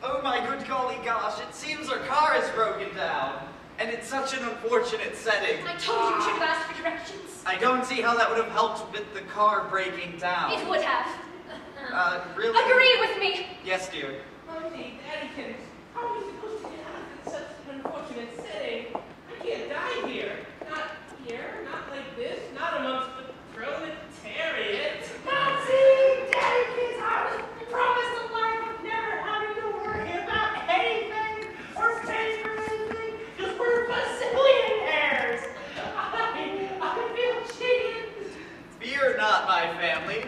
Oh my good golly gosh, it seems our car is broken down. And it's such an unfortunate setting. I told you we should have asked for directions. I don't see how that would have helped with the car breaking down. It would have. Really? Agree with me. Yes, dear. Mommy, Daddy, how are we supposed to get out of such an unfortunate setting? I can't die here. Not here, not like this, not amongst the proletariat. See, Daddy kids, I was promised a life of never having to worry about anything or pay for anything, because we're bazillionaires. I feel cheated. Fear not, my family.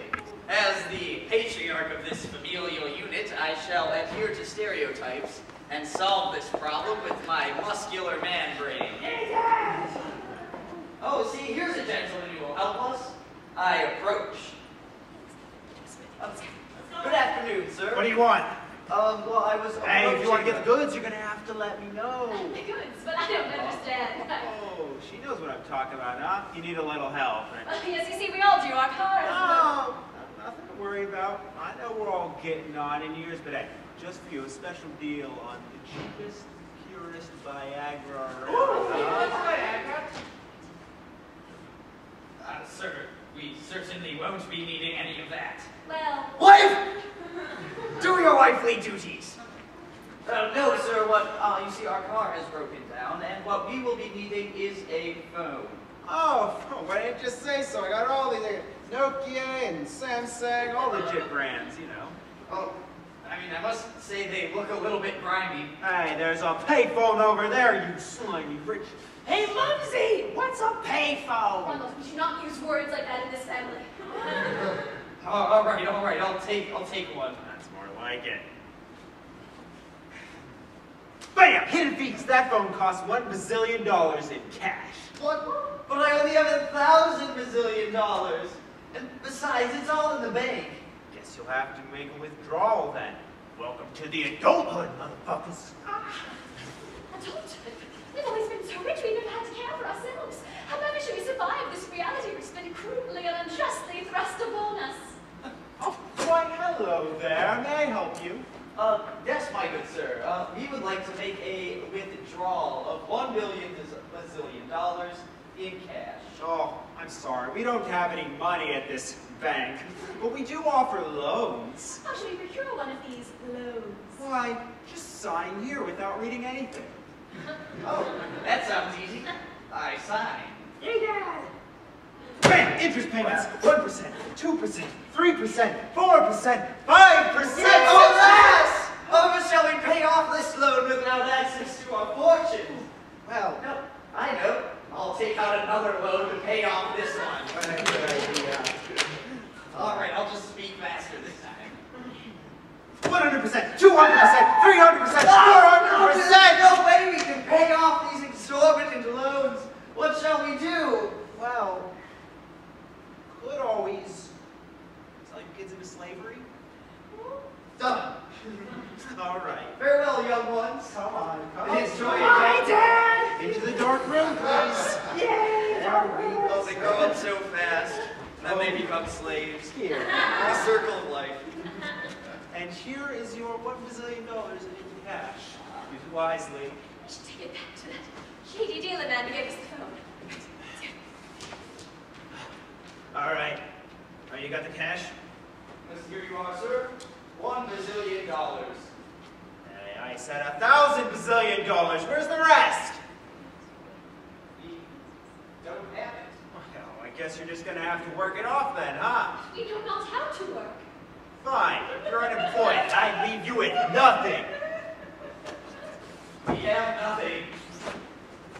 As the patriarch of this familial unit, I shall adhere to stereotypes and solve this problem with my muscular man brain. Hey, Dad! Oh, see, here's a gentleman who will help us. I approach. Good afternoon, sir. What do you want? Well, I was approaching... Hey, if you want to get the goods, you're going to have to let me know. The goods, but I don't understand. Oh, she knows what I'm talking about, huh? You need a little help. Yes, you see, we all do. Our cars. Oh, nothing to worry about. I know we're all getting on in years, but hey, just for you, a special deal on the cheapest, purest Viagra. Sir, we certainly won't be needing any of that. Well... Wife! Do your wifely duties! No, sir, you see, our car has broken down, and what we will be needing is a phone. Oh, why didn't you just say so? I got all these Nokia and Samsung, all legit brands, you know. Oh, I mean, I must say they look a little bit grimy. Hey, there's a payphone over there, you slimy rich. Hey, Mumsy, what's a payphone? Ronald, we should not use words like that in this family. All right, I'll take one. That's more like it. Bam! Hidden fees. That phone costs $1 bazillion in cash. What? But I only have $1,000 bazillion. And besides, it's all in the bank. Guess you'll have to make a withdrawal then. Welcome to the adulthood, motherfuckers. Adulthood? We've always been so rich, we've never had to care for ourselves. However should we survive this reality which has been cruelly and unjustly thrust upon us? Oh, why, hello there. May I help you? Yes, my good sir. We would like to make a withdrawal of $1 bazillion in cash. Oh, I'm sorry. We don't have any money at this bank, but we do offer loans. How should we procure one of these loans? Why, just sign here without reading anything. Oh, that sounds easy. I sign. Hey, Dad! Bam! Interest payments, 1%, 2%, 3%, 4%, 5%! Alas! However shall we pay off this loan without access to our fortune? Well, No, I know. I'll take out another loan to pay off this one. good idea. All right, I'll just speak faster this time. 100%, 200%, 300%, 400%! No way we can pay off these exorbitant loans. What shall we do? Well, could always sell your kids into slavery. Done. All right. Farewell, young ones. Come on, come And on. enjoy your Hi, day. Dad! Into the dark room, please. Yay! Oh, they grow up so fast. Then they become slaves. Here. The circle of life. And here is your $1 bazillion in cash. Use it wisely. We should take it back to that shady dealer man who gave us the phone. All right. Oh, you got the cash? Yes, here you are, sir. $1 bazillion. Hey, I said $1,000 bazillion. Where's the rest? We don't have it. Well, I guess you're just gonna have to work it off then, huh? We know not how to work. Fine. You're unemployed. I leave you with nothing. We have nothing.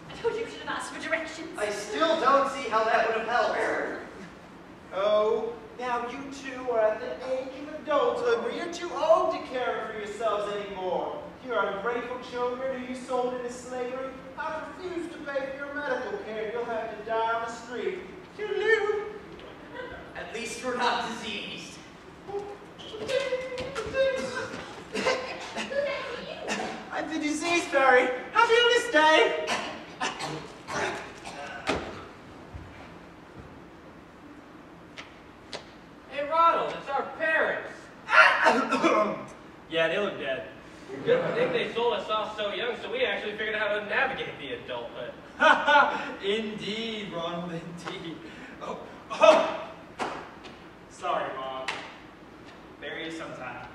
I told you we should have asked for directions. I still don't see how that would have helped. Oh, now you two are at the age of adulthood where you're too old to care for yourselves anymore. You're ungrateful children who you sold into slavery. I refuse to pay for your medical care. You'll have to die on the street. Toodaloo. At least we're not diseased. I'm the disease fairy. Happy on this day. Hey, Ronald, it's our parents. Yeah, they look dead. Good thing they sold us off so young, so we actually figured out how to navigate the adulthood. Indeed, Ronald, indeed. Oh! Sorry, Mom. Bury you sometime.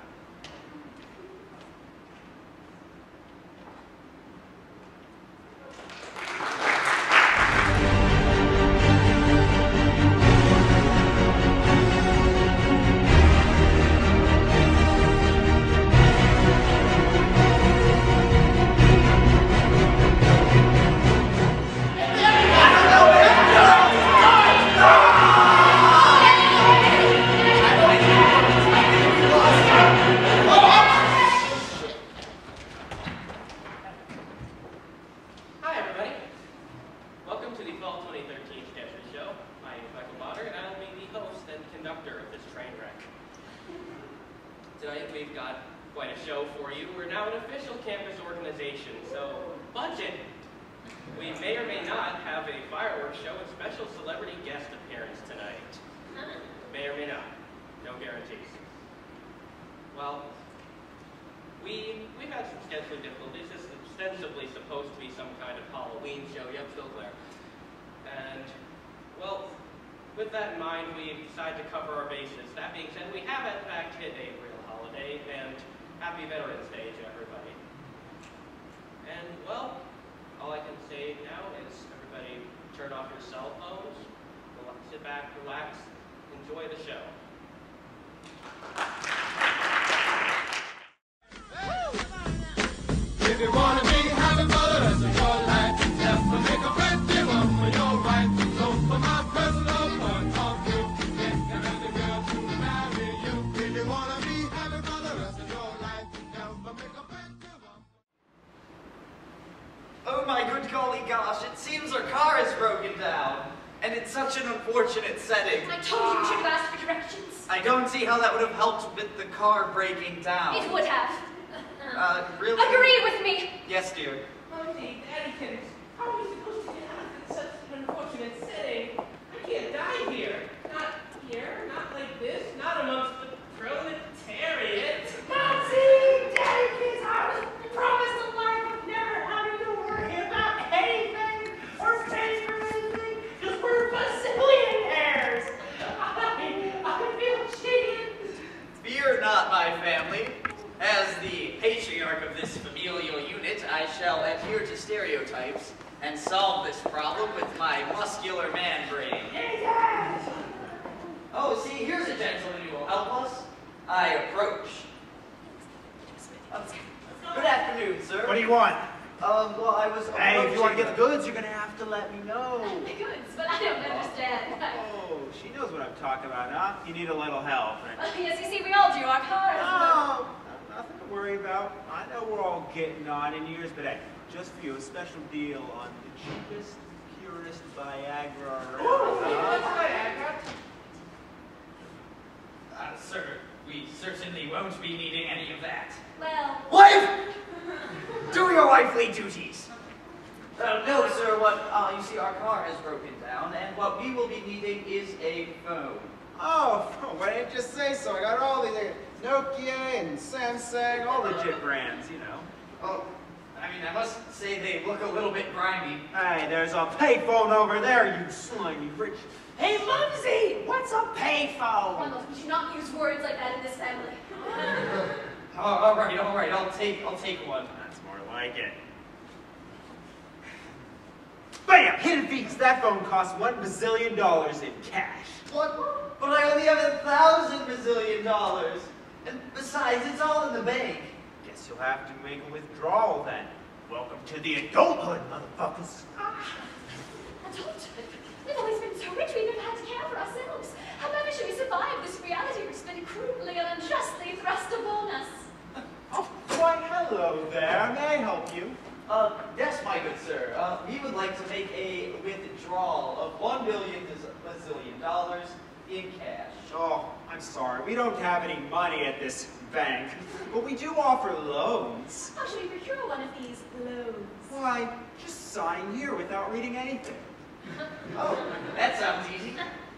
Breaking down. It would have. Really? Agree with me. Yes, dear. Oh, indeed, Daddy, how are we supposed to get out of such an unfortunate setting? I can't die here. Not like this, not amongst the proletariat. See, Daddy, kids, I was promised a life of never having to worry about anything or paying for anything, because we're bazillionaires. I feel cheated. Fear not, my family. As the patriarch of this familial unit, I shall adhere to stereotypes and solve this problem with my muscular man brain. Oh, see, here's a gentleman who will help us. I approach. Good afternoon, sir. What do you want? Well, I was Hey, if you want to get the goods, you're going to have to let me know. The goods, but I don't understand. Oh, she knows what I'm talking about, huh? You need a little help. Yes, you see, we all do. Our cars. No, nothing to worry about. I know we're all getting on in years, but hey, just for you, a special deal on the cheapest, purest Viagra around. Viagra? Sir, we certainly won't be needing any of that. Well... Wife! Do your wifely duties. No, sir, you see, our car has broken down, and what we will be needing is a phone. Oh, why didn't you just say so? I got all these Nokia and Samsung, all legit brands, you know. Oh, I mean, I must say they look a little bit grimy. Hey, there's a payphone over there, you slimy rich. Hey, Mumsy, what's a payphone? Ronald, would you not use words like that in this family? All right, I'll take one. That's more like it. Bam! Hidden fees. That phone costs $1 bazillion in cash. What? But I only have $1,000 bazillion. And besides, it's all in the bank. Guess you'll have to make a withdrawal then. Welcome to the adulthood, motherfuckers. Adulthood? We've always been so rich we never had to care for ourselves. However should we survive this reality which has been crudely and unjustly thrust upon us? Oh, why, hello there. May I help you? Yes, my good sir. We would like to make a withdrawal of $1 bazillion in cash. Oh, I'm sorry. We don't have any money at this bank, but we do offer loans. How should we procure one of these loans? Why, just sign here without reading anything. Oh, that sounds easy.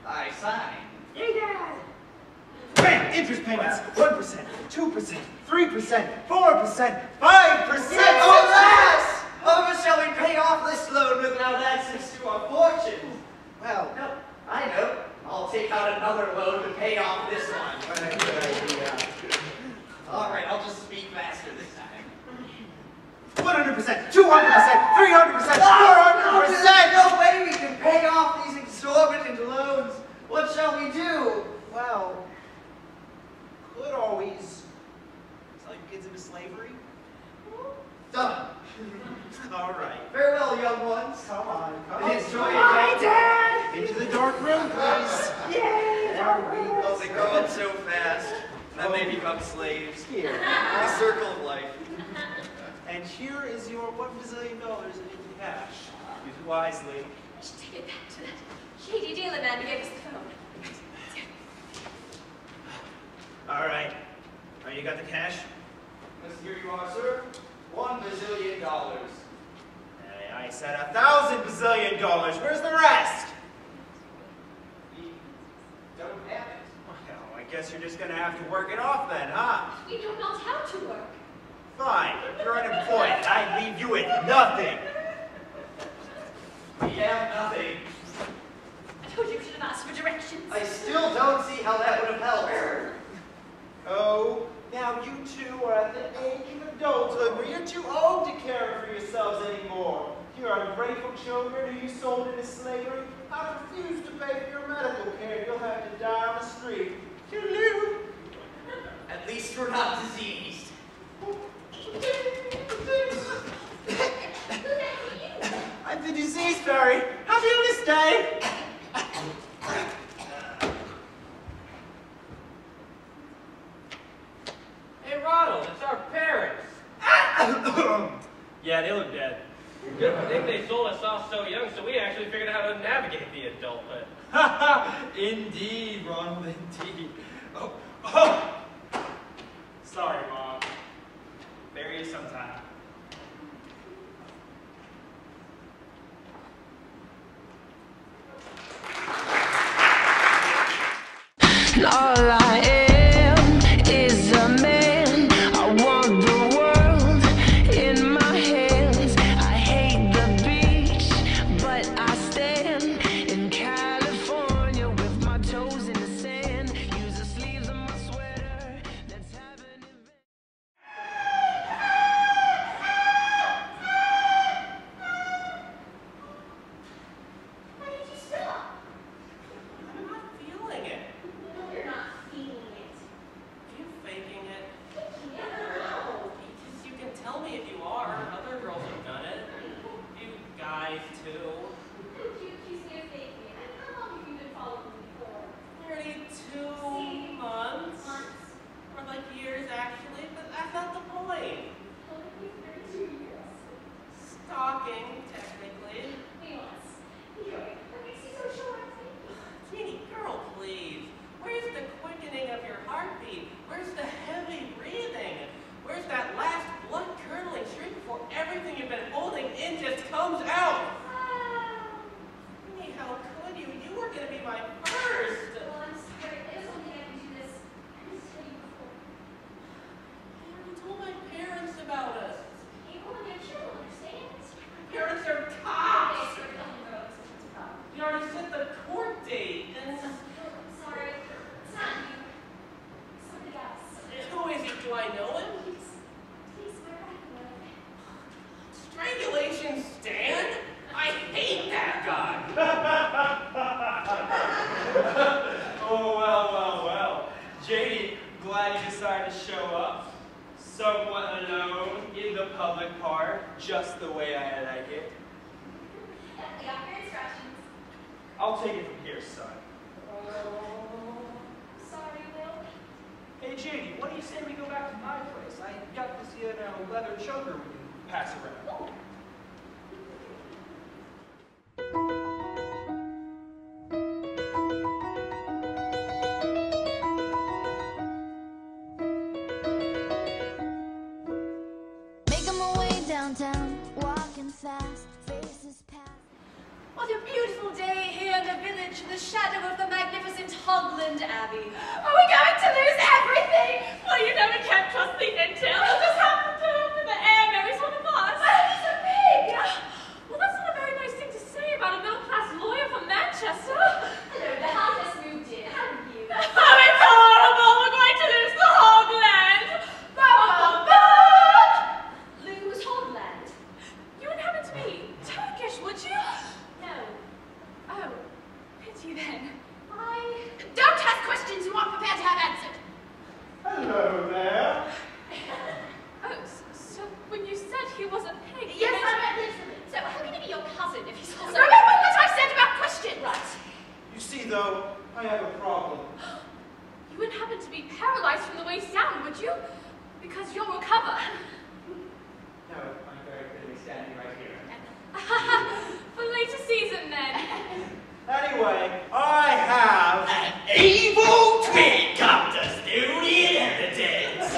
I sign. Hey, Dad. Bam! interest payments. 1%, 2%, 3%, 4%, 5%. Alas! Oh, shall we pay off this loan without access to our fortune? Well, no, I know. I'll take out another loan to pay off this one. What a good idea. All right, I'll just speak faster this time. 100%, 200%, 300%, 400%. No way we can pay off these exorbitant loans. What shall we do? Well, could always sell your kids into slavery. Done. All right. Farewell, young ones. Come on. Enjoy it. Hi, Dad! Into the dark room, please. Yay! Oh, they grow up so fast. Then they become slaves. Here. The circle of life. And here is your $1 bazillion in cash. Use it wisely. I should take it back to that shady dealer man who gave us the phone. All right. All right, you got the cash? Yes, here you are, sir. $1 bazillion. Hey, I said $1,000 bazillion. Where's the rest? We don't have it. Well, I guess you're just gonna have to work it off then, huh? We know not how to work. Fine. You're unemployed. I leave you with nothing. We have nothing. I told you we should have asked for directions. I still don't see how that would have helped. Oh, now you two are at the age of adulthood where you're too old to care for yourselves anymore. You are ungrateful children who you sold into slavery. I refuse to pay for your medical care. You'll have to die on the street. Toodaloo. At least we're not diseased. I'm the disease fairy. Have you this day? Hey, Ronald, it's our parents. Yeah, they look dead. I think they sold us off so young, so we actually figured out how to navigate the adulthood. Indeed, Ronald, indeed. Oh. Sorry, Mom. Bury you sometime. All I am is a man. I want the world in my hands. I hate the beach, but I stand in California with my toes in the sand. Use the sleeves of my sweater. Let's have an event. Why did you stop? I'm not feeling it. No, you're not feeling it. Are you faking it? No. Because you can tell me if you are. Other girls have done it. You guys, too. You accuse me of faking it. How long have you been following me for? 32 months. Or like years, actually, but that's not the point. Only 32 years. Stalking, technically. Hey, once. Anyway, what makes you so sure I'm faking? Jeannie, girl, please. Where's the quickening of your heartbeat? Where's the heavy breathing? Where's that last blood-curdling shriek before everything you've been holding in just comes out? Jeannie, how could you? You were going to be my first. Well, I'm sorry. There's only I can do this. I didn't tell you before. I already told my parents about us. People in your children understand. My parents are Okay, cops. so we're done with those. What's the problem? We already set the court date. And Sorry. It's not you. Somebody else. who is he? Do I know him? Please, where are you? Strangulation Stan? I hate that guy. Oh, well. JD, glad you decided to show up. Somewhat alone in the public park, just the way I like it. Yeah, we got your instructions. I'll take it from here, son. Sorry, Will. Hey, JD, what do you say we go back to my place? I got this here leather choker we can pass around. Oh. Making my way downtown, walking fast, faces past. What a beautiful day here in the village in the shadow of the magnificent Hogland Abbey. Are we going to lose everything? Well, you never can trust the intel. It'll just happen to open the air knows one of us. But he's so big! Well, that's not a very nice thing to say about a middle-class lawyer from Manchester. Hello, the house just moved in. How are you? Oh, it's horrible! We're going to lose the Hogland! Lose Hogland? You wouldn't happen to be Turkish, would you? No. Oh, pity then. Don't ask questions you aren't prepared to have answered. Hello there. Oh, so when you said he was a pig... Yes, I meant literally. So how can he be your cousin if he's also... Remember what I said about questions! Right. You see, though, I have a problem. You wouldn't happen to be paralyzed from the waist down, would you? Because you'll recover. No, I'm very clearly standing right here. For later season, then. Anyway, I have... An evil twin come to steal the inheritance.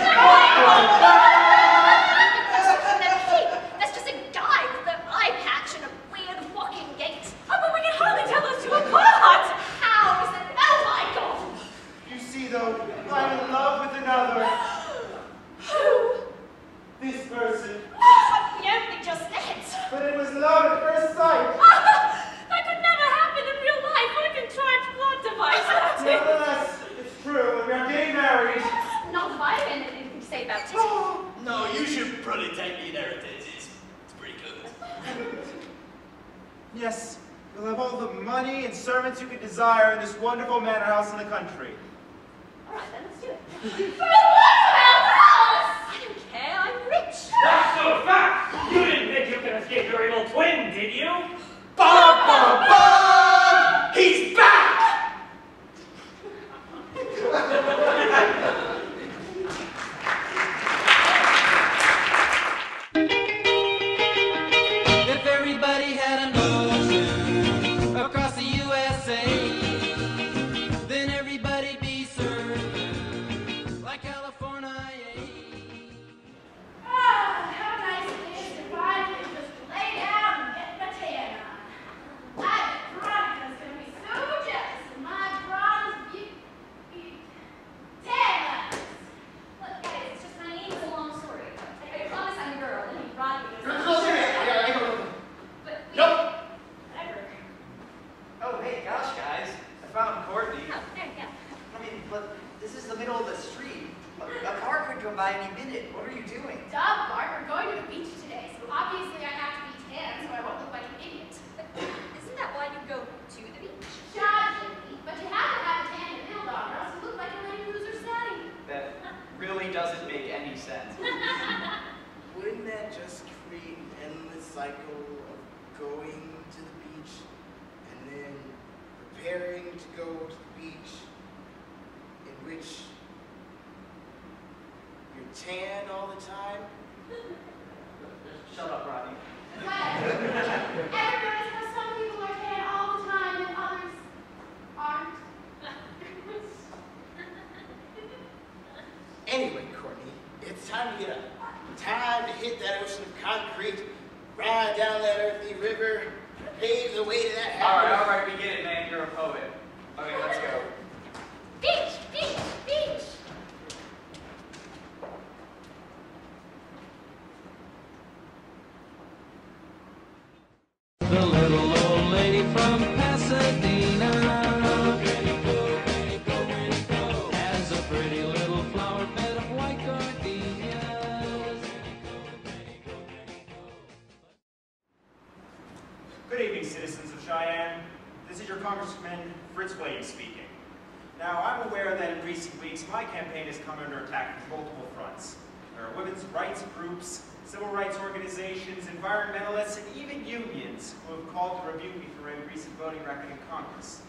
That's just a guy with an eye patch and a weird walking gait. Oh, but we can hardly tell those two apart. How is that? Oh my god! You see, though, I'm in love with another. Who? This person. We only just met. But it was love at first sight. That could never happen in real life. What a contrived plot device. Nevertheless, it's true, and we are getting married. Not that I have anything to say about it. No, you should probably take the inheritance. It's pretty good. Yes, you'll have all the money and servants you could desire in this wonderful manor house in the country. Alright then, let's do it. I don't care. I'm rich. That's so fast! You didn't think you could escape your evil twin, did you? Bum, bum, bum! He's back! If everybody had an ocean across the U.S.A., then everybody'd be surfing like California. Ah, how nice it is to finally just lay down and get my tan on. I bet Veronica's gonna be so jealous of my bronze tan lines. Look, guys, it's just my name's a long story. Like, I promise I'm a girl, and he brought me this. But Nope. Whatever. Oh, hey, gosh, guys. I found Courtney. Oh, there, yeah. I mean, but this is the middle of the street. A car could come by any minute. What are you doing? Duh, Bart, we're going to the beach today, so obviously I have to be tan so I won't look like an idiot. Isn't that why you go to the beach? Jolly, but you have to have a tan to build on, or else you look like a lady loser snatty. That really doesn't make any sense. Wouldn't that just create an endless cycle of going to the beach and then preparing to go to the beach, in which you're tan all the time? Shut up, Rodney. Everybody's how some people are tan all the time and others aren't. Anyway, Courtney, it's time to get up. Time to hit that ocean of concrete, ride down that earthy river, pave the way to that happiness. All right, we get it, man. You're a poet. Okay, let's go. Beach, beach, beach. The little old lady from Pasadena has a pretty little flower bed of white gardenias. Good evening, citizens of Cheyenne. This is your Congressman Swede speaking. Now, I'm aware that in recent weeks, my campaign has come under attack from multiple fronts. There are women's rights groups, civil rights organizations, environmentalists, and even unions who have called to rebuke me for a recent voting record in Congress.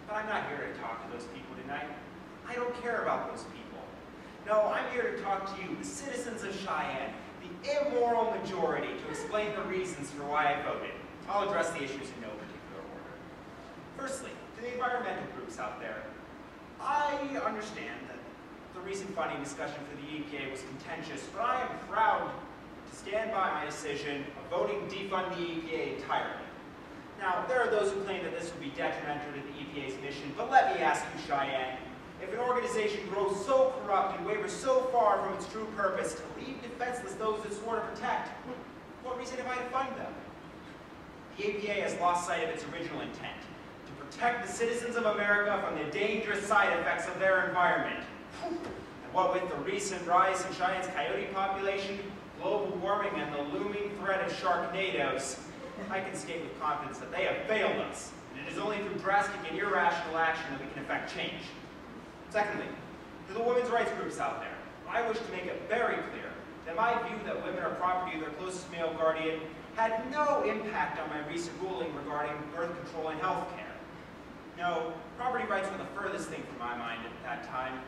But I'm not here to talk to those people tonight. I don't care about those people. No, I'm here to talk to you, the citizens of Cheyenne, the immoral majority, to explain the reasons for why I voted. I'll address the issues in no particular order. Firstly, to the environmental groups out there, I understand that the recent funding discussion for the EPA was contentious, but I am proud to stand by my decision of voting to defund the EPA entirely. Now, there are those who claim that this would be detrimental to the EPA's mission, but let me ask you, Cheyenne, if an organization grows so corrupt and wavers so far from its true purpose to leave defenseless those it swore to protect, what reason have I to fund them? The EPA has lost sight of its original intent, to protect the citizens of America from the dangerous side effects of their environment. And what with the recent rise in Cheyenne's coyote population, global warming, and the looming threat of sharknadoes, I can state with confidence that they have failed us, and it is only through drastic and irrational action that we can effect change. Secondly, to the women's rights groups out there, I wish to make it very clear that my view that women are property of their closest male guardian had no impact on my recent ruling regarding birth control and health care. No, property rights were the furthest thing from my mind at that time.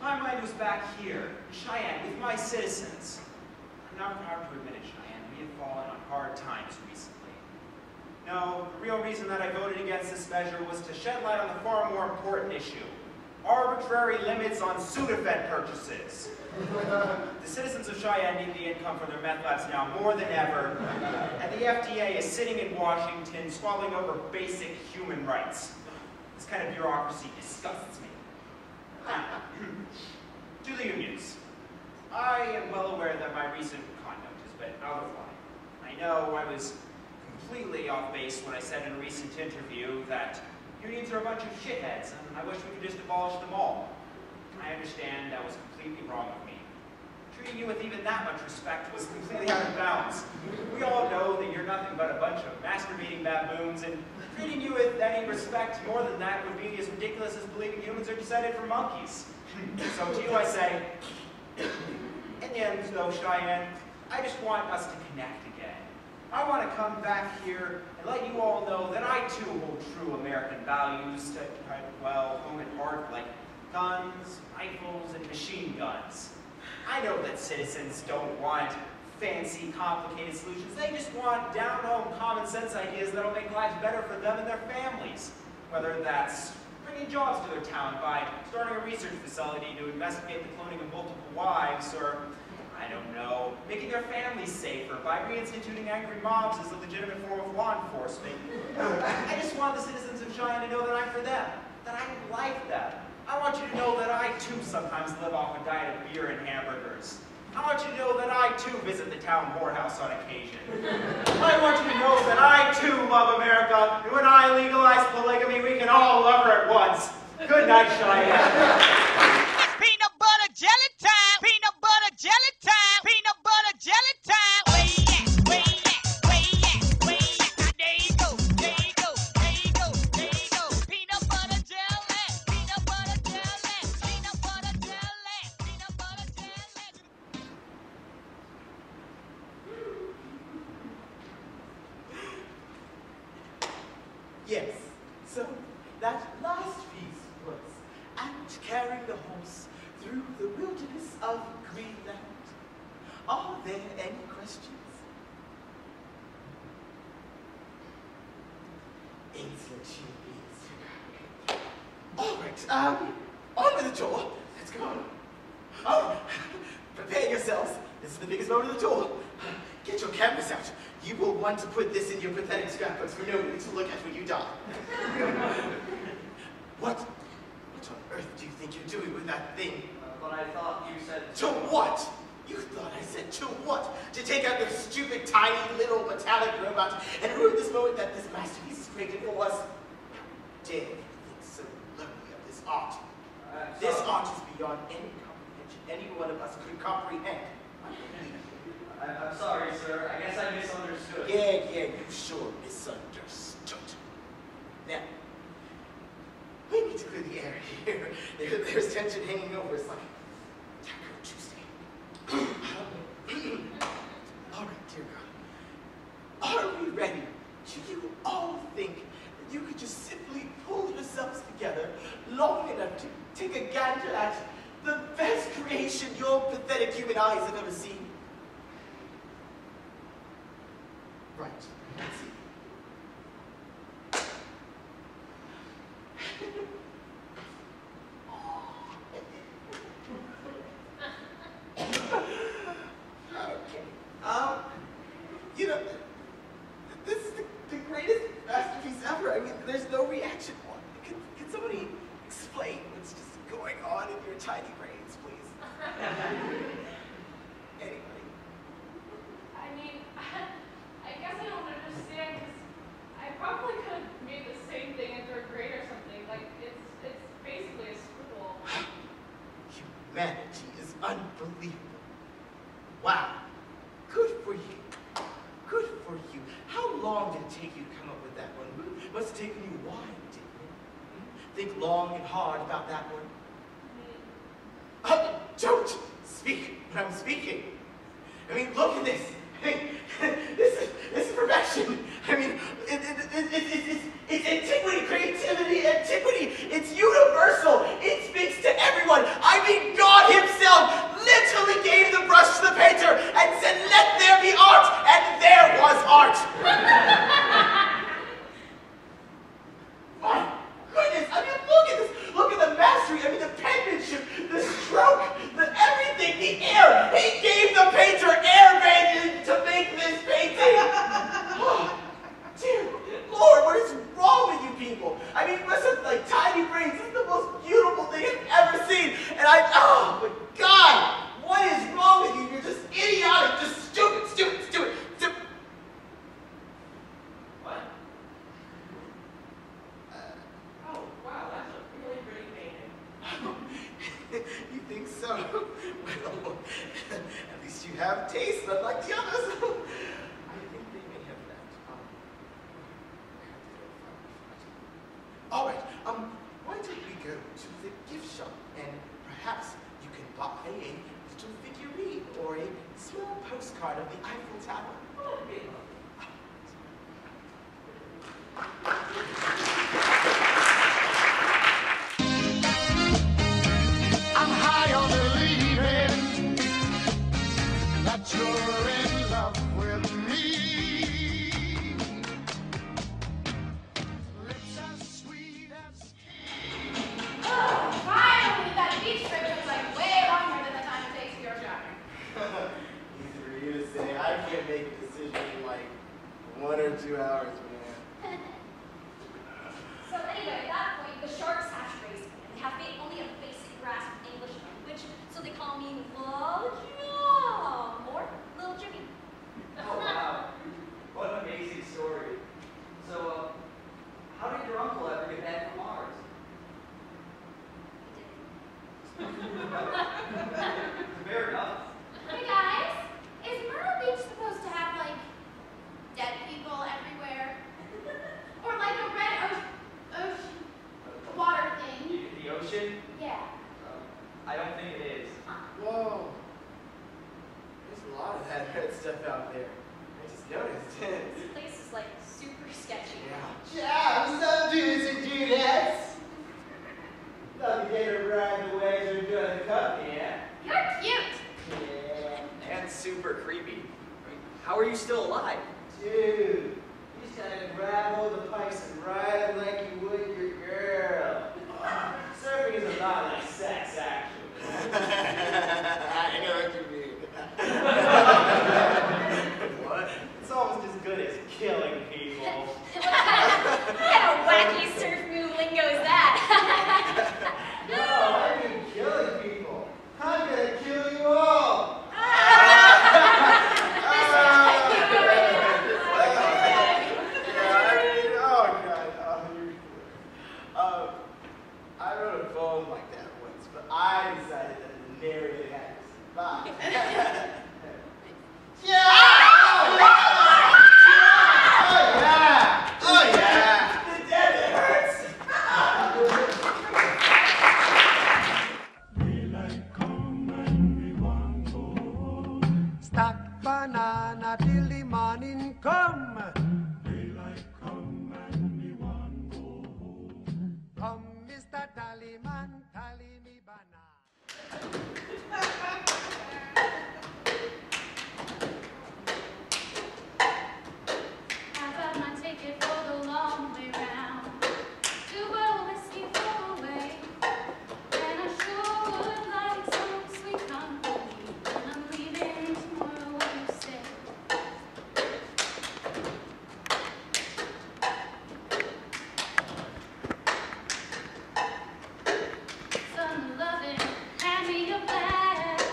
My mind was back here, in Cheyenne, with my citizens. I'm not proud to admit it, Cheyenne, we have fallen on hard times recently. No, the real reason that I voted against this measure was to shed light on the far more important issue: arbitrary limits on Sudafed purchases. The citizens of Cheyenne need the income for their meth labs now more than ever, and the FDA is sitting in Washington squabbling over basic human rights. This kind of bureaucracy disgusts me. To the unions. I am well aware that my recent conduct has been out of line. I know I was completely off base when I said in a recent interview that unions are a bunch of shitheads, and I wish we could just abolish them all. I understand that was completely wrong of me. Treating you with even that much respect was completely out of bounds. We all know that you're nothing but a bunch of masturbating baboons, and treating you with any respect more than that would be as ridiculous as believing humans are descended from monkeys. So to you I say, in the end though, Cheyenne, I just want us to connect again. I want to come back here and let you all know that I too hold true American values to, well, home and heart, like guns, rifles, and machine guns. I know that citizens don't want fancy, complicated solutions. They just want down-home, common-sense ideas that'll make lives better for them and their families. Whether that's bringing jobs to their town by starting a research facility to investigate the cloning of multiple wives, or, I don't know, making their families safer by reinstituting angry mobs as a legitimate form of law enforcement. I just want the citizens of Cheyenne to know that I'm for them, that I like them. I want you to know that I too sometimes live off a diet of beer and hamburgers. I want you to know that I too visit the town whorehouse on occasion. I want you to know that I too love America, and when I legalize polygamy, we can all love her at once. Good night, Cheyenne. Peanut butter jelly time. Peanut butter jelly time. Peanut butter jelly time. Where you at? Where you at? Where you at? Where you at? There you go. There you go. There you go. There you go. Peanut butter jelly. Peanut butter jelly. Peanut butter jelly. Peanut butter jelly. Yes, so that last piece was "And carrying the horse through the wilderness of Greenland." Are there any questions? Excellent, please. All right, on with the tour. Let's go. Oh, prepare yourselves. This is the biggest moment of the tour. Get your cameras out. You will want to put this in your pathetic scrapbooks for nobody to look at when you die. What on earth do you think you're doing with that thing? But I thought you said... To what? You thought I said to what? To take out your stupid, tiny, little metallic robot and ruin this moment that this masterpiece is created for us? Dare you think so lowly of this art? This art is beyond any comprehension any one of us could comprehend. I'm sorry, sir. I guess I misunderstood. Yeah, you sure misunderstood. Now, we need to clear the air here. There's tension hanging over us like Taco Tuesday. All right, dear God. Are we ready? Do you all think that you could just simply pull yourselves together long enough to take a gander at the best creation your pathetic human eyes have ever seen? Right. Let's see. Okay. You know, this is the greatest masterpiece think long and hard about that one. Don't speak when I'm speaking. I mean, look at this. I mean, this is perfection. I mean, it's antiquity, creativity, antiquity. It's universal. It speaks to everyone. I mean, God himself literally gave the brush to the painter and said, let there be art, and there was art. My goodness, I mean, look at this. Look at the mastery. I mean, the penmanship, the stroke, the everything, the air. He gave the painter air banging to make this painting. Oh, dear Lord, what is wrong with you people? I mean, listen, like tiny brains, this is the most beautiful thing I've ever seen. And oh my God, what is wrong with you? You're just idiotic, just stupid, stupid, stupid, stupid. What? Oh, wow, that's a really pretty painting. You think so? Well, at least you have taste, unlike the others. I think they may have left. All right, why don't we go to the gift shop and perhaps you can buy a little figurine or a small postcard of the Eiffel Tower. Oh, okay. I'm high on believing that you're in love with me. Lips as sweet as Oh, finally, that beach trip was like way longer than the time it takes to go shopping. Easy for you to say. I can't make a decision in like 1 or 2 hours, man. So anyway, at that point, the sharks hatch race, and they have only a basic grasp of English language, so they call me Lil Jim, or Lil Jimmy. Oh, wow. What an amazing story. So, how did your uncle ever get back from Mars? Fair enough. Hey guys, is Myrtle Beach supposed to have like dead people everywhere? Or like a red ocean water thing? The ocean? Yeah. I don't think it is. Whoa. There's a lot of that red stuff out there. I just noticed. This place is like super sketchy. Ciao, some dudes and dudettes. Thought you gave her right the ways of doing the company, yeah? You're cute. Yeah. And super creepy. I mean, how are you still alive? Dude, you just gotta grab hold of the pipes and ride them like you would your girl. Surfing is a lot like sex, actually. I know what you mean. What? It's almost as good as killing people. What kind of wacky surf move lingo is that? No, I mean killing people. I'm gonna kill you all. I wrote a poem like that once, but I decided that the narrative had to survive. Yeah! Oh yeah! The dead hurts! daylight come and we want go home. Stack banana till the morning come. Daylight come and we want go home. Come, Mr. Tallyman, tally me banana. I got my ticket for the long way round. 2 bottles of whiskey for the way. And I sure would like some sweet company. And I'm leaving tomorrow, what you say? Some loving, hand me your glass.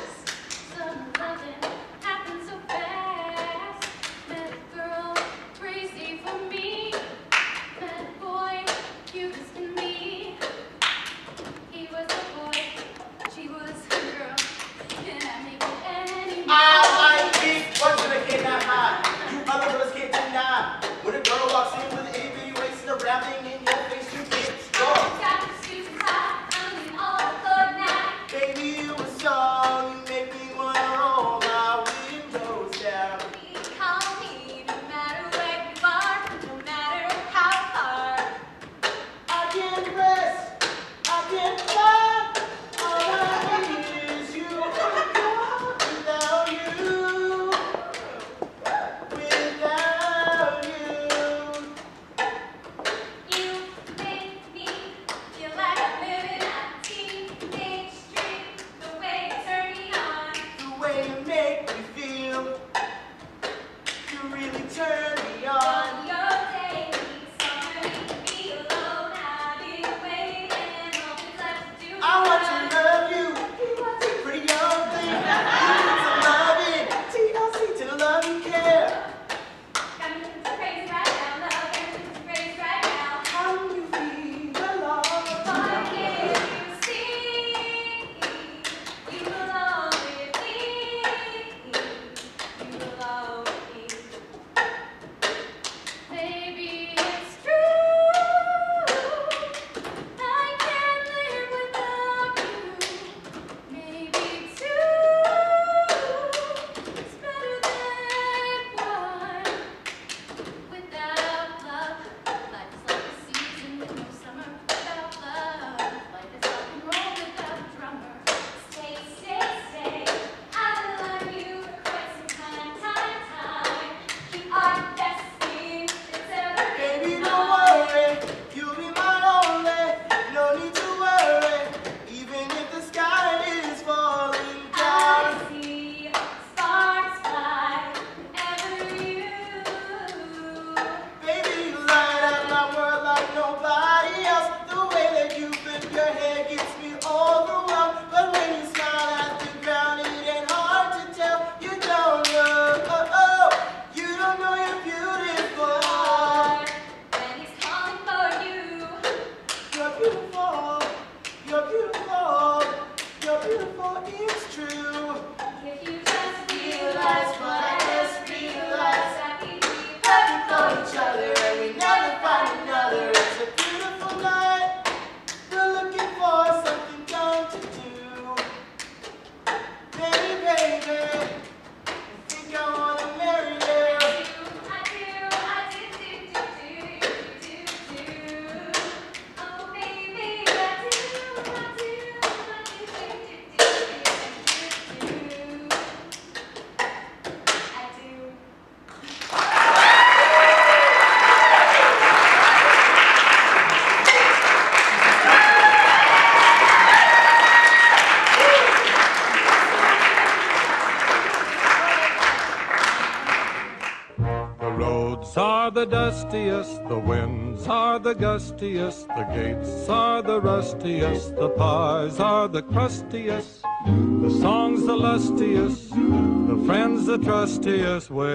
roads are the dustiest, the winds are the gustiest, the gates are the rustiest, the pies are the crustiest, the songs the lustiest, the friends the trustiest, way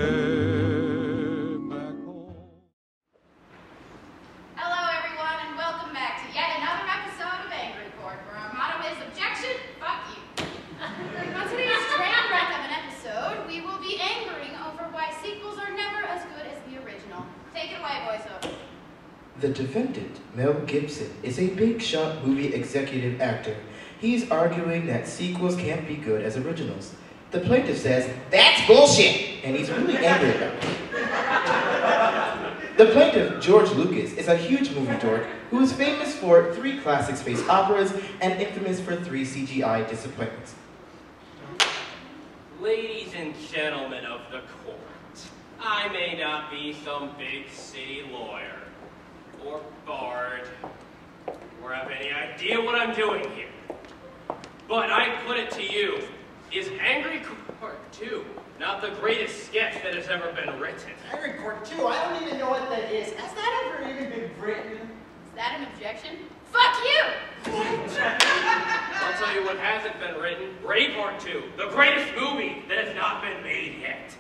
back home. Hello, everyone, and welcome back to yet another episode of Angry Court, where our motto is objection, fuck you. On today's train wreck of an episode, we will be angering over why sequels are never as good as the original. Take it away, Boyz. The defendant, Mel Gibson, is a big-shot movie executive actor. He's arguing that sequels can't be good as originals. The plaintiff says, "That's bullshit!" and he's really angry about it. The plaintiff, George Lucas, is a huge movie dork who is famous for 3 classic space operas and infamous for 3 CGI disappointments. Ladies and gentlemen of the court, I may not be some big city lawyer, or bard, or have any idea what I'm doing here. But I put it to you, is Angry Court 2 not the greatest sketch that has ever been written? Angry Court 2? I don't even know what that is. Has that ever even been written? Is that an objection? Fuck you! I'll tell you what hasn't been written. Braveheart 2, the greatest movie that has not been made yet.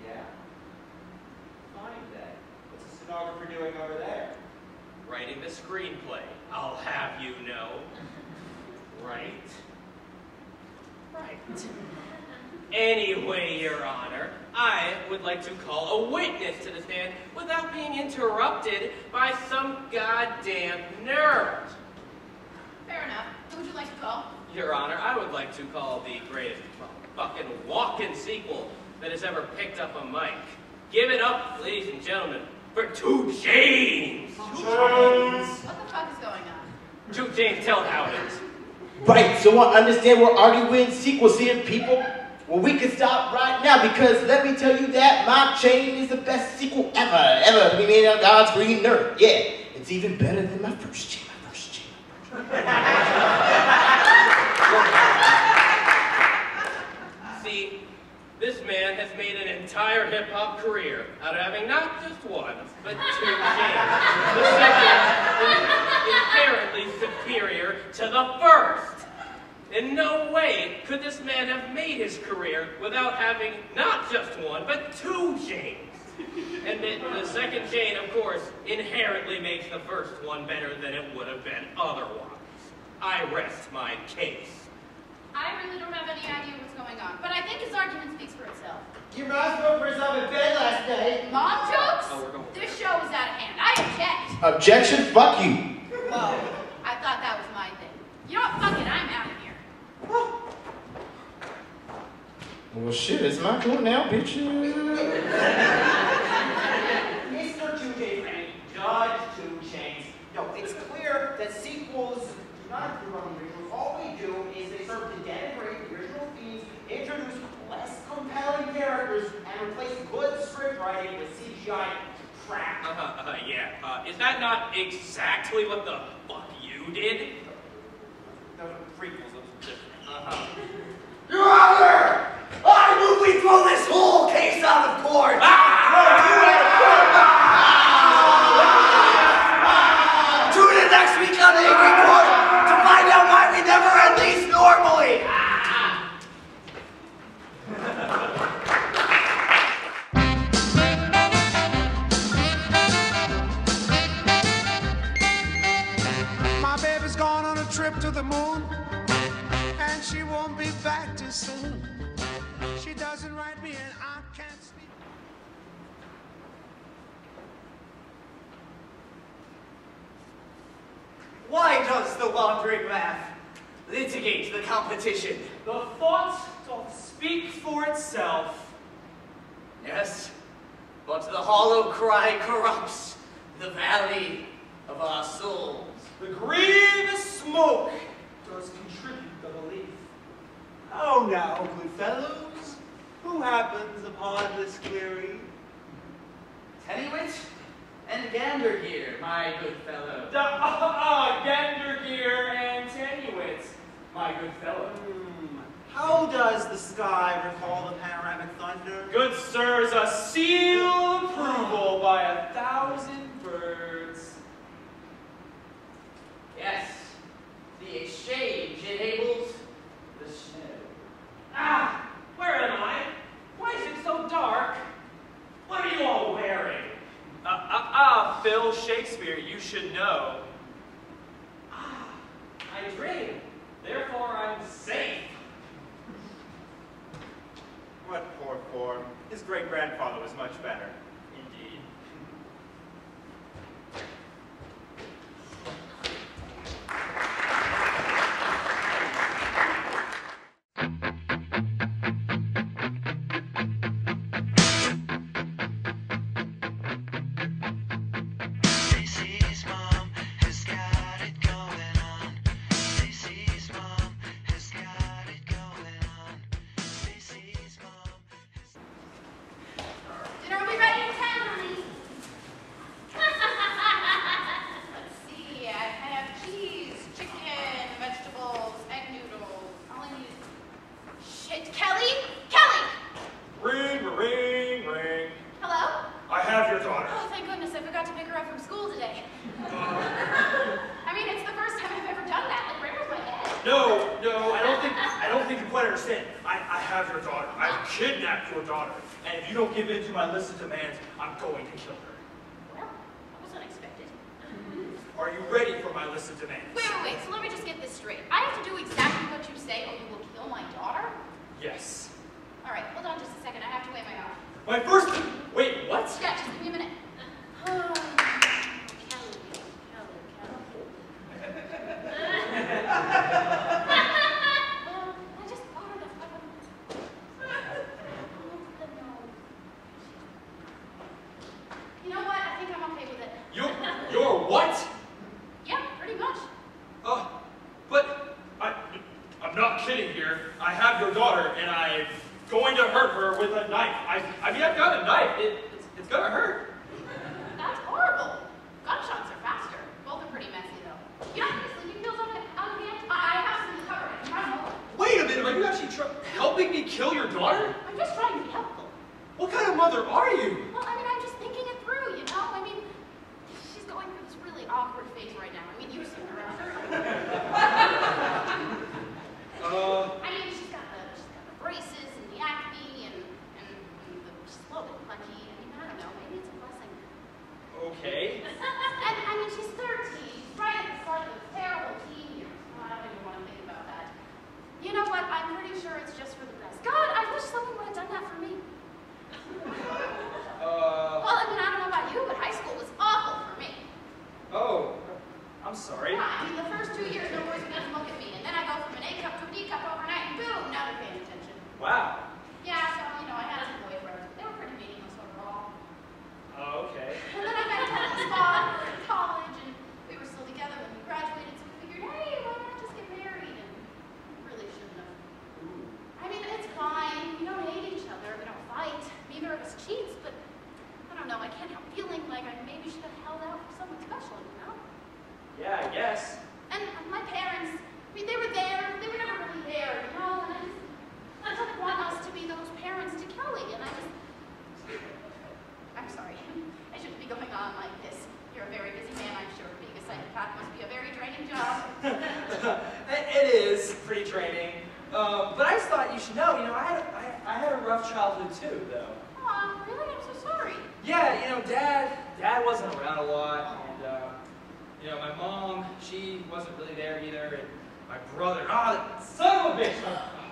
Yeah. Fine then. What's the stenographer doing over there? Writing the screenplay, I'll have you know. Right? Right. Anyway, Your Honor, I would like to call a witness to the stand without being interrupted by some goddamn nerd. Fair enough. Who would you like to call? Your Honor, I would like to call the greatest fucking walk-in sequel that has ever picked up a mic. Give it up, ladies and gentlemen, for 2 Chainz! 2 Chainz! What the fuck is going on? 2 Chainz, tell how it is. Right, so I understand we're arguing sequels here, people? Well, we can stop right now because let me tell you that my chain is the best sequel ever to be made on God's green earth. Yeah, it's even better than my first chain, See, this man has made an entire hip-hop career out of having not just 1, but 2 chains. The second is inherently superior to the first. In no way could this man have made his career without having not just 1, but 2 chains. And the second chain, of course, inherently makes the first one better than it would have been otherwise. I rest my case. I really don't have any idea what's going on, but I think his argument speaks for itself. Your mom spoke for herself in bed last night. Mom jokes? Oh, we're going. This show is out of hand. I object. Objection, fuck you. Whoa, I thought that was my thing. You know what? Fuck it, I'm out of here. Well, shit, it's my cool now, bitches. Mr. 2J Frank, Judge 2 Chainz. No, it's clear that sequels do not improve on the originals. All we do is they serve to denigrate the original themes, introduce less compelling characters, and replace good script writing with CGI crap. Yeah. Is that not exactly what the fuck you did? Those are prequels, those are different. Your Honor! I move we throw this whole case out of court! Tune in next week on Angry Court to find out why we never at least normally! My baby's gone on a trip to the moon, and she won't be back too soon. She doesn't write me and I can't speak. Why does the laundromat litigate the competition? The thought doth speak for itself. Yes, but the hollow cry corrupts the valley of our souls. The grievous smoke does contribute the belief. Oh, now, good fellows, who happens upon this query? Tennywit and Gandergear, my good fellow. Gandergear and Tennywit, my good fellow. How does the sky recall the panoramic thunder under. Good sirs, a seal of approval by 1,000 birds. Yes, the exchange enables the snow. Ah! Where am I? Why is it so dark? What are you all wearing? Phil Shakespeare, you should know. I dream. Therefore, I'm safe. What poor form. His great-grandfather was much better. Indeed. Stacey's mom has got it going on. Stacey's mom has got it going on. Stacey's mom has... Dinner will be ready in 10, honey. Let's see, I have cheese, chicken, vegetables, egg noodles. All I need is... Shit, Kelly? Kelly! Ring, ring, ring. Hello? I have your daughter. Oh, thank goodness, I forgot to pick her up from school today. I mean, it's the first time I've ever done that. Like, where was my head? No, I don't think you quite understand. I have your daughter. I've kidnapped your daughter. And if you don't give in to my list of demands, I'm going to kill her. Well, that was unexpected. Are you ready for my list of demands? Wait, so let me just get this straight. I have to do exactly what you say or you will kill my daughter? Yes. All right, hold on just a second. I have to weigh my daughter. My first... Wait, what? Yeah, just give me a minute. Kelly. I just thought of You know what? I think I'm okay with it. You're what? Yeah, pretty much. But I'm not kidding here. I have your daughter, and I'm going to hurt her with a knife. I mean, I've got a knife. It's gonna hurt. That's horrible. Gunshots are faster. Both are pretty messy, though. You don't have any sleeping pills on hand? I have some covered. I'm trying to hold it. Wait a minute, are you actually helping me kill your daughter? I'm just trying to be helpful. What kind of mother are you? Well, I mean, I'm just thinking it through, you know? I mean, she's going through this really awkward phase right now. I mean, you've seen her, I'm sure. I mean, she's got the braces and the acne and she's a little bit pudgy. I mean, I don't know, maybe it's a blessing. Okay. And I mean, she's 13, right at the start of a terrible teen years. Oh, I don't even want to think about that. You know what? I'm pretty sure it's just for the best. God, I wish someone would have done that for me. Well, I mean, I don't know about you, but high school was awful for me. Oh, I'm sorry. Yeah, I mean, the first 2 years, no boys would even look at me, and then I go from an A cup to a D cup overnight, and boom, now they're paying attention. Wow. Yeah, so, you know, I had some boyfriends. They were pretty meaningless overall. Oh, okay. And then I met Kelly in college, and we were still together when we graduated, so we figured, hey, why not just get married? And we really shouldn't have. I mean, it's fine. We don't hate each other. We don't fight. Neither of us cheats, but I don't know. I can't help feeling like I maybe should have held out for someone special, you know? Yeah, I guess. And my parents, I mean, they were there. They were never really there, you know? And I don't want us to be those parents to Kelly, and I'm sorry. I shouldn't be going on like this. You're a very busy man, I'm sure. Being a psychopath must be a very draining job. It is pretty draining. But I just thought you should know, I had a rough childhood too, though. Aw, really? I'm so sorry. Yeah, Dad wasn't around a lot, and, my mom, she wasn't really there either, and my brother, that son of a bitch!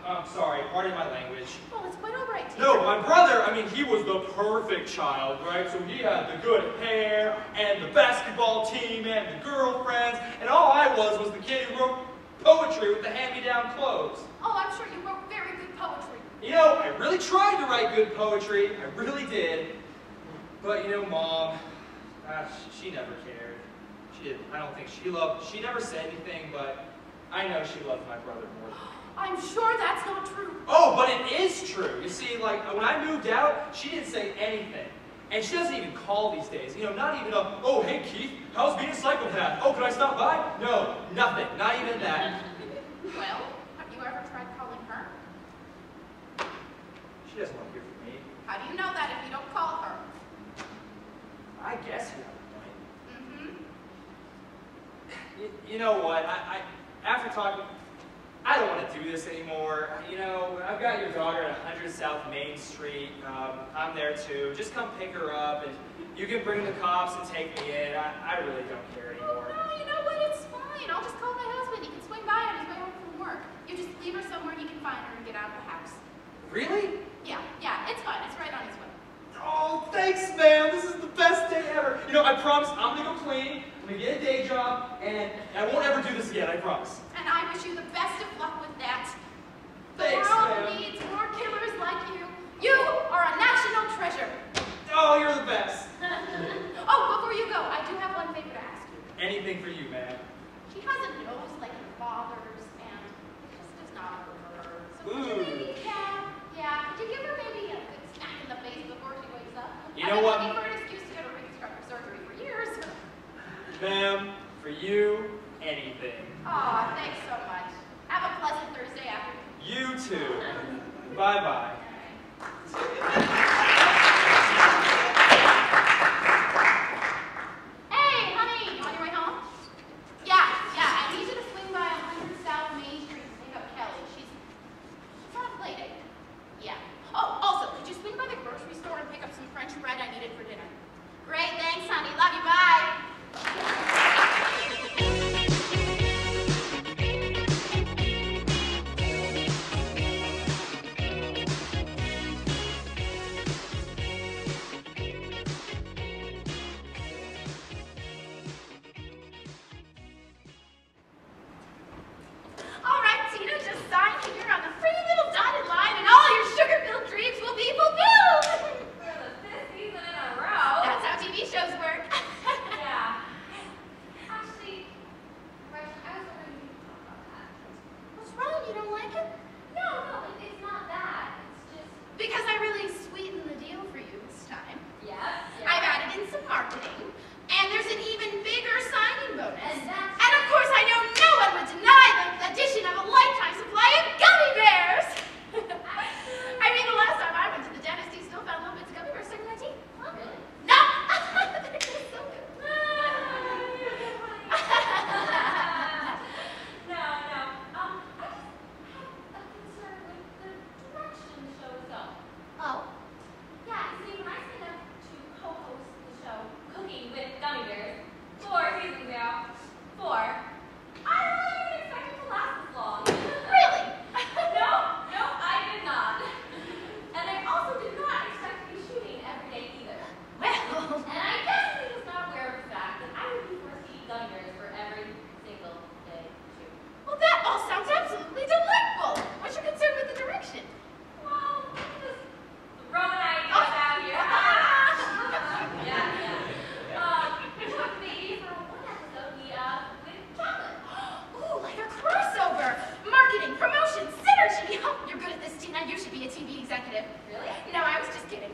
I'm sorry, pardon my language. Well, it's quite all right, No, my brother, he was the perfect child, right? So he had the good hair, and the basketball team, and the girlfriends, and all I was the kid who wrote poetry with the hand-me-down clothes. Oh, I'm sure you wrote very good poetry. I really tried to write good poetry. I really did. But, Mom, she never cared. I don't think she never said anything, but I know she loved my brother more than me. I'm sure that's not true. Oh, but it is true. You see, when I moved out, she didn't say anything. And she doesn't even call these days. Not even oh, hey, Keith, how's being a psychopath? Oh, can I stop by? No, nothing. Not even that. Well, have you ever tried calling her? She She doesn't want to hear from me. How do you know that if you don't call her? I guess you have a point. Mm-hmm. You know what? After talking, I don't want to do this anymore. You know, I've got your daughter at 100 South Main Street. I'm there too. Just come pick her up, and you can bring the cops and take me in. I really don't care anymore. Oh, no, you know what? It's fine. I'll just call my husband. He can swing by on his way home from work. You just leave her somewhere he can find her and get out of the house. Really? Yeah, it's fine. It's right on his way. Oh, thanks, ma'am. This is the best day ever. You know, I promise I'm going to go clean. I'm going to get a day job, and I won't ever do this again, I promise. And I wish you the best of luck with that. The Thanks, world ma'am. needs more killers like you. You are a national treasure. Oh, you're the best. Oh, before you go, I do have one favor to ask you. Anything for you, ma'am. She has a nose like her father's, and it just does not work for her. So could you Ooh. maybe, could you give her maybe a good smack in the face before she wakes up? You know what? I've been looking for an excuse to go to reconstructive surgery for years. Ma'am, for you, anything. Aw, thanks so much. Have a pleasant Thursday afternoon. You too. Bye-bye. Hey, honey, on your way home? Yeah, I need you to swing by 100 South Main Street to pick up Kelly. She's on a play date. Yeah. Oh, also, could you swing by the grocery store and pick up some French bread I needed for dinner? Great, thanks, honey. Love you, bye. All right, Tina, just sign here on the pretty little dotted line and all your sugar-filled dreams will be fulfilled. For the 5th season in a row. That's how TV shows work. Yeah. Actually, Rachel, I was wondering if you could talk about that. What's wrong? You don't like it? No, it's not that. It's just... Because I really sweetened the deal for you this time. Yeah. I've added in some marketing, and there's an even bigger signing bonus. And of course, I know no one would deny the addition of a lifetime supply of gummy bears. I mean, the last time I went to the dentist, he still found little bits of gummy bears stuck in my teeth. Oh, really? No! They're just so good. No. I just have a concern with the direction the show is going. Oh? Yeah, you see, when I signed up to co-host the show Cooking with Gummy Bears 4 seasons ago, I really didn't expect it to last this long. Really? No, I did not. And I also did not expect to be shooting every day either. Well... And I definitely was not aware of the fact that I would be forced to eat gummy bears for every single day, too. Well, that all sounds absolutely delightful. What's your concern with the direction? Well, just throwing ideas out here. Yeah. Maybe for one episode, we, with chocolate. Ooh, like a crossover. Marketing, promotion, synergy. Oh, you're good at this, Tina. You should be a TV executive. Really? No, I was just kidding.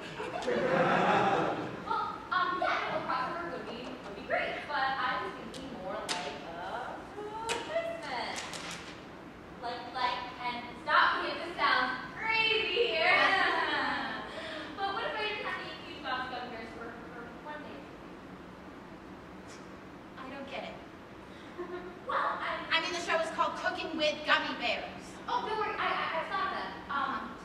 Well, yeah, a crossover would be great, but I was thinking more like a replacement. And stop me if this sounds crazy here. But what if I didn't have to eat huge amounts of gummy bears for one day? I don't get it. Well, I mean, the show is called Cooking with Gummy Bears. oh, don't worry, I thought of that.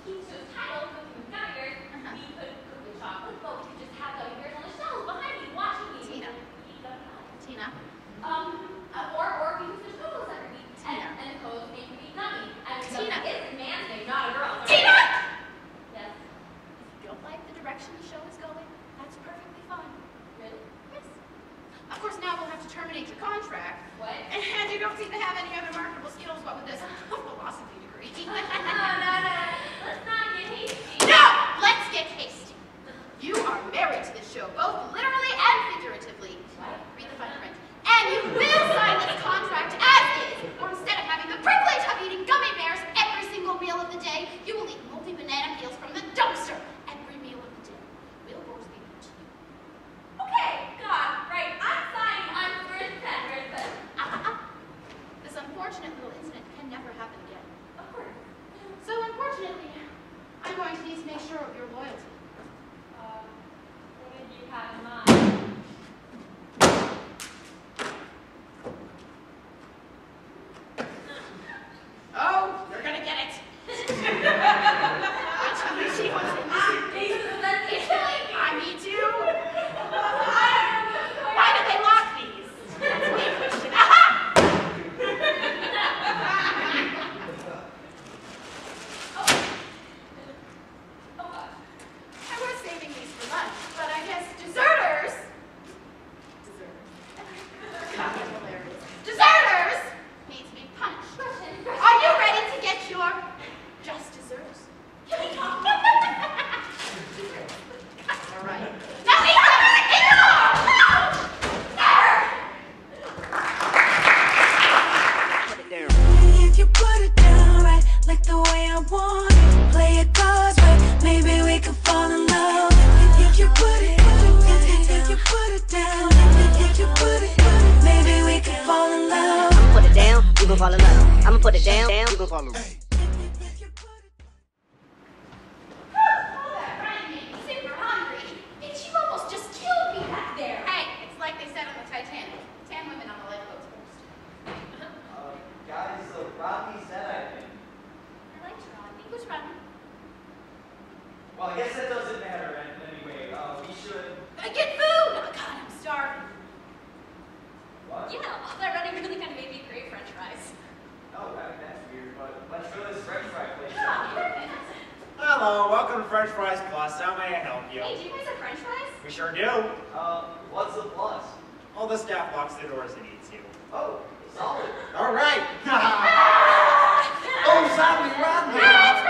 Keep the title Cooking with Gummy Bears. We could cook with chocolate, but we could just have gummy bears on the shelves behind me, watching me Tina. eat gummy bears. Tina. Or we could switch photos every week. Tina. And the pose name would be gummy. And Tina. It's a man's name, not a girl's. Tina! Yes. If you don't like the direction the show is going, that's perfectly fine. Really? Yes. Of course, now we'll have to terminate your contract. What? And you don't seem to have any other marketable skills, what with this philosophy degree. No. Let's not get hasty. No! Let's get hasty. You are married to this show, both literally and figuratively. What? Read the fine print. And you will sign this contract as is, or instead of having the privilege of eating gummy bears every single meal of the day, you will eat multi-banana peels from the dumpster every meal of the day. Will Crosby to you? Okay, God, right. I'm signing on first tender, but... This unfortunate little incident can never happen again. Of course. So unfortunate make sure of your loyalty. What did you have in mind? Oh, you're gonna get it. She was in this. I need to. Why did they lock these? That's the main question. I was saving these for lunch, but I guess deserters. Deserters need to be punished. Are you ready to get your just desserts? Can we talk? All right. Now eat them! Put it down. If you put it down right, like the way I want it, play it cards right, maybe we can fall in love. If you put it down, if you put it down, if you put it, maybe we can fall in love. I'ma put it down, you gon' fall in love. I'ma put it down, you gon' fall in love. Super hungry. Bitch, you almost just killed me back there. Hey, it's like they said on the Titanic. 10 women on the lifeboats first. Guys, Rodney said I think. I liked Rodney. Who's Rodney? Well, I guess that doesn't matter anyway. We should. Get food! Oh, God, I'm starving. What? Yeah, all that running really kind of made me crave French fries. Oh, that's weird, but let's go to this French fry place. Hello, welcome to French Fries Plus. How may I help you? Hey, do you guys have French fries? We sure do. What's the plus? All the staff locks the doors and eats you. Oh, solid. All right. Oh, zombie Rodney. Ah, it's